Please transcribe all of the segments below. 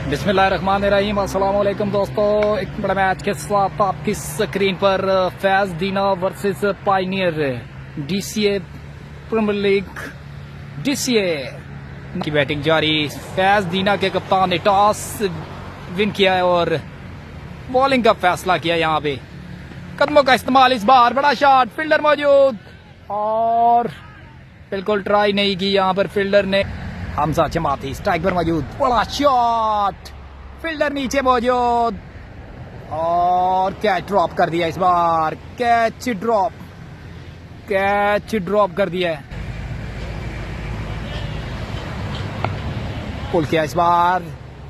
बिस्मिल्लाहिर्रहमानिर्रहीम। अस्सलाम वालेकुम दोस्तों, एक बड़ा मैच के साथ आपकी स्क्रीन पर Faiz Dina versus Pioneer DCA premier league DCA की बैटिंग जारी। फैज दीना के कप्तान ने टॉस विन किया है और बॉलिंग का फैसला किया। यहाँ पे कदमों का इस्तेमाल, इस बार बड़ा शॉट, फील्डर मौजूद और बिल्कुल ट्राई नहीं की यहाँ पर फील्डर ने। हमजा जमाती स्ट्राइक पर मौजूद, बड़ा शॉट, फील्डर नीचे मौजूद और कैच ड्रॉप कर दिया। इस बार कैच ड्रॉप कर दिया है, पुल किया। इस बार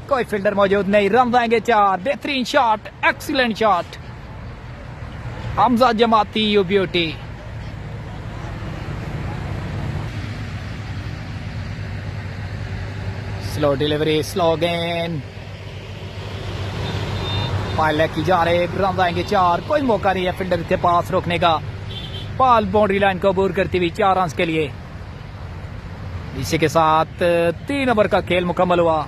कोई फील्डर मौजूद नहीं, रन जाएंगे 4। बेहतरीन शॉट, एक्सीलेंट शॉट, हमजा जमाती you beauty. Slow delivery, slow गेंद, पायलट की जा रहे, रन आएंगे 4। कोई मौका नहीं है फील्डर के पास रोकने का। बॉल बाउंड्री लाइन को अबूर करती हुई 4 रन के लिए। इसी के साथ 3 ओवर का खेल मुकम्मल हुआ।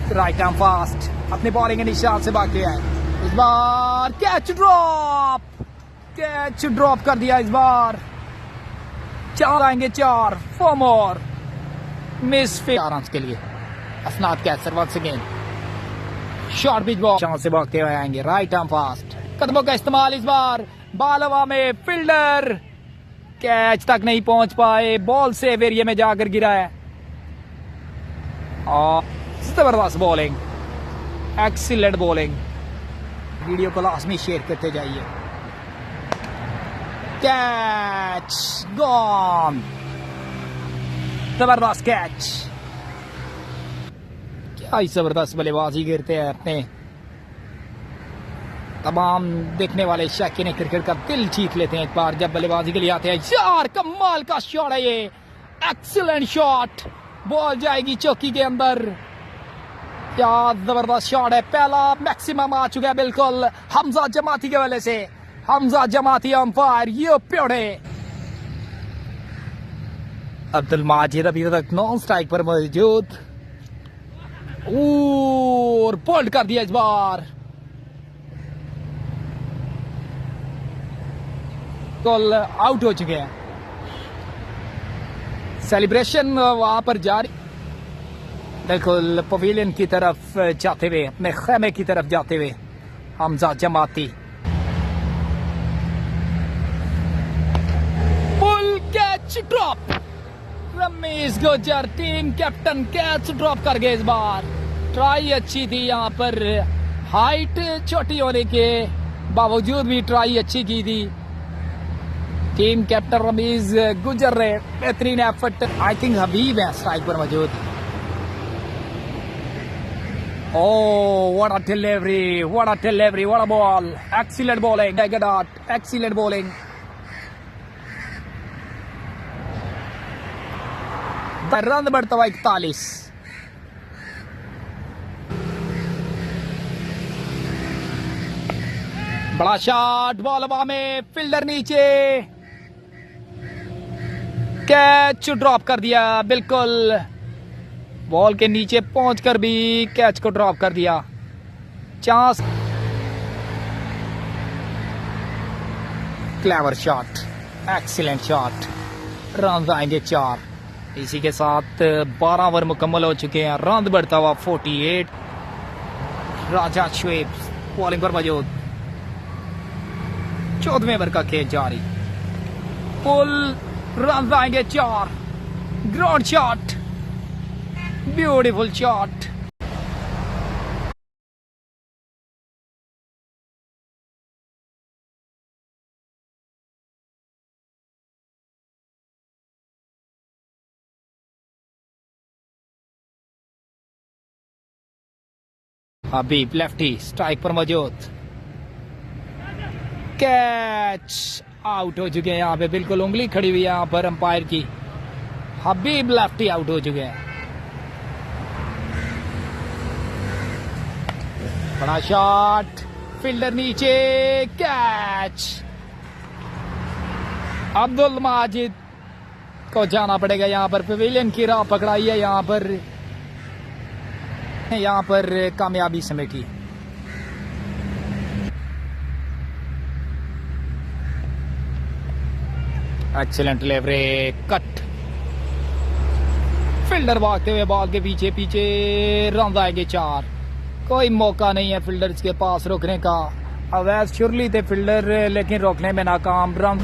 राइट आर्म फास्ट, अपनी बॉलिंग के निशान से बाकी है। इस बार कैच ड्रॉप कर दिया। इस बार 4 आएंगे, 4 4 मोर मिस 4 रन के लिए। हसनात कैचर once again, short pitch ball chance से भागते हुए आएंगे। राइट आर्म फास्ट, कदमों का इस्तेमाल, इस बार बॉल हवा में, फील्डर कैच तक नहीं पहुंच पाए, बॉल सेव एरिया में जाकर गिरा है और जबरदस्त बॉलिंग, एक्सीलेंट बॉलिंग। वीडियो को लाजमी शेयर करते जाइए। कैच गॉन, जबरदस्त कैच। क्या ही जबरदस्त बल्लेबाजी गिरते हैं अपने। तमाम देखने वाले शौकीन क्रिकेट का दिल जीत लेते हैं एक बार जब बल्लेबाजी के लिए आते हैं। यार कमाल का शॉट है ये, एक्सीलेंट शॉट, बॉल जाएगी चौकी के अंदर। क्या जबरदस्त शॉट है, पहला मैक्सिमम आ चुका है बिल्कुल हमजा जमाती के वजह से। हमजा जमाती ऑन फायर, ये प्योरे। अब्दुल माजिद अभी तक नॉन स्ट्राइक पर मौजूद और बोल्ड कर दिया। इस बार कॉल आउट हो चुके हैं। सेलिब्रेशन वहां पर जारी, बिल्कुल पवेलियन की तरफ जाते हुए, अपने खेमे की तरफ जाते हुए हमजा जमाती। Full catch drop, Ramiz Gujjar team captain catch drop कर गए। इस बार ट्राई अच्छी थी, यहाँ पर हाइट छोटी होने के बावजूद भी ट्राई अच्छी की थी। टीम कैप्टन रमीज गुज्जर ने बेहतरीन एफर्ट। आई थिंक हबीब है स्ट्राइक पर मौजूद। Oh, what a delivery, what a ball. Excellent bowling, excellent bowling. Run बढ़ता हुआ 41। बड़ा शॉट, बॉल हवा में, फील्डर नीचे, कैच ड्रॉप कर दिया। बिल्कुल बॉल के नीचे पहुंचकर भी कैच को ड्रॉप कर दिया। Chance, clever shot, excellent shot, run आएंगे 4। इसी के साथ 12 ओवर मुकम्मल हो चुके हैं। रन बढ़ता हुआ 48। राजा शुएब बॉलिंग पर मौजूद। 14वें ओवर का खेल जारी। पुल, रन आएंगे 4। Ground shot, beautiful shot. Habib lefty strike पर मौजूद, कैच आउट हो चुके हैं यहाँ पे, बिल्कुल उंगली खड़ी हुई है यहाँ पर अंपायर की। हबीब लेफ्टी आउट हो चुके हैं। बड़ा शॉट, फील्डर नीचे, कैच। अब्दुल माजिद को जाना पड़ेगा यहाँ पर, पवेलियन की राह पकड़ाई है यहाँ पर कामयाबी समेटी। Excellent delivery, cut. फील्डर भागते हुए बॉल के पीछे पीछे, रन आएंगे 4। कोई मौका नहीं है फील्डर्स के पास रोकने का। अवैस शुरली थे फील्डर, लेकिन रोकने में नाकाम। रन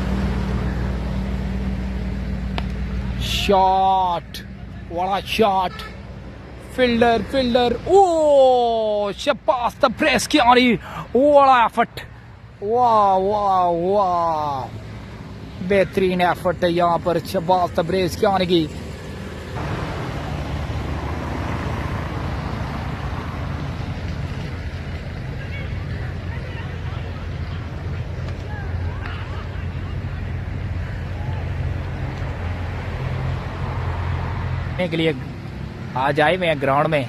शॉट, बड़ा शॉट, फील्डर ओ शहबाज तब्रेज़ की आ रही, बड़ा एफर्ट, वाह वाह वाह, बेहतरीन एफर्ट है यहाँ पर शहबाज तब्रेज़ की आने की। के लिए आज आए हुए हैं ग्राउंड में।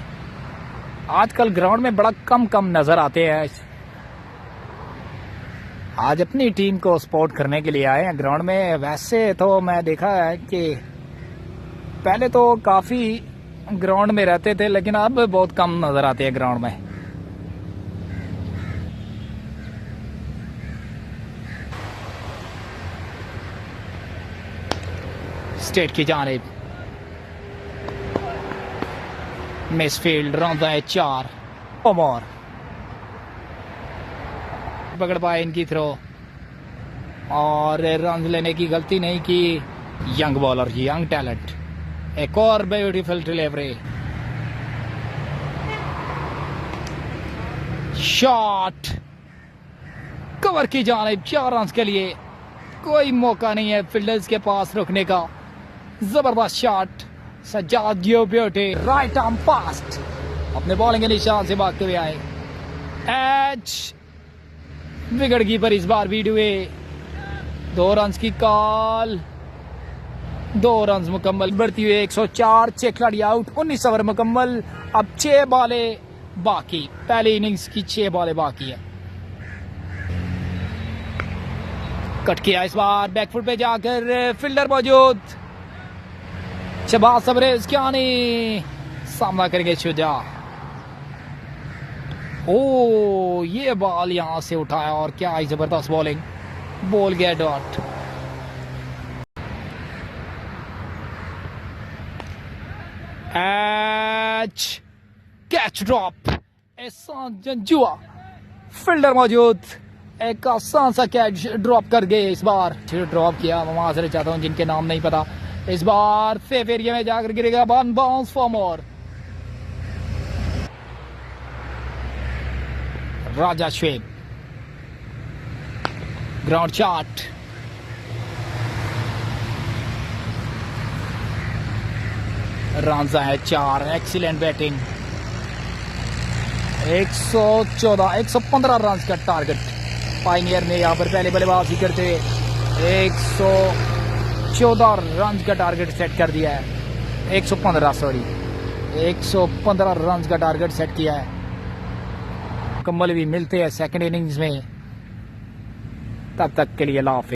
आजकल ग्राउंड में बड़ा कम नजर आते हैं। आज अपनी टीम को सपोर्ट करने के लिए आए हैं ग्राउंड में। वैसे तो मैं देखा है कि पहले तो काफी ग्राउंड में रहते थे, लेकिन अब बहुत कम नजर आते हैं ग्राउंड में। स्टेट की जानिब मिसफील्ड, रन है 4 और पकड़ पाए इनकी थ्रो, और रन लेने की गलती नहीं की यंग बॉलर, यंग टैलेंट। एक और ब्यूटीफुल डिलीवरी, शॉट, कवर की जानिब 4 रन के लिए। कोई मौका नहीं है फील्डर्स के पास रोकने का। जबरदस्त शॉट, सज्जाद यो ब्यूटी, राइट आर्म पास्ट, अपने बॉलिंग के निशान से भागते हुए आए। एच विकेट कीपर इस बार बीट हुए। 2 रन की कॉल, 2 रन मुकम्मल, बढ़ती हुई 104। 6 खिलाड़ी आउट, 19 ओवर मुकम्मल। अब 6 बॉलें बाकी, पहली इनिंग्स की 6 बॉलें बाकी है। कट किया इस बार, बैकफुट पे जाकर फील्डर मौजूद, शहबाज तब्रेज़ क्या नहीं, सामना करेंगे शुजा। ओ ये बॉल यहां से उठाया, और क्या ही जबरदस्त बॉलिंग, बॉल गया डॉट। एच कैच ड्रॉप, एहसान जंजुआ, फील्डर मौजूद, एक आसान सा कैच ड्रॉप कर गए इस बार। ड्रॉप किया, मैं माजरत चाहता हूं जिनके नाम नहीं पता। इस बार सेफ एरिया में जाकर गिरेगा, one bounce four more. Raja शेब, ग्राउंड शॉट, रन है 4। एक्सीलेंट बैटिंग, 115 रन का टारगेट पायनियर ने यहाँ पर पहले बल्लेबाजी करते हुए 114 रन का टारगेट सेट कर दिया है। 115 रन का टारगेट सेट किया है। मुकम्मल भी मिलते हैं सेकंड इनिंग्स में, तब तक के लिए अल्लाह हाफ़िज़।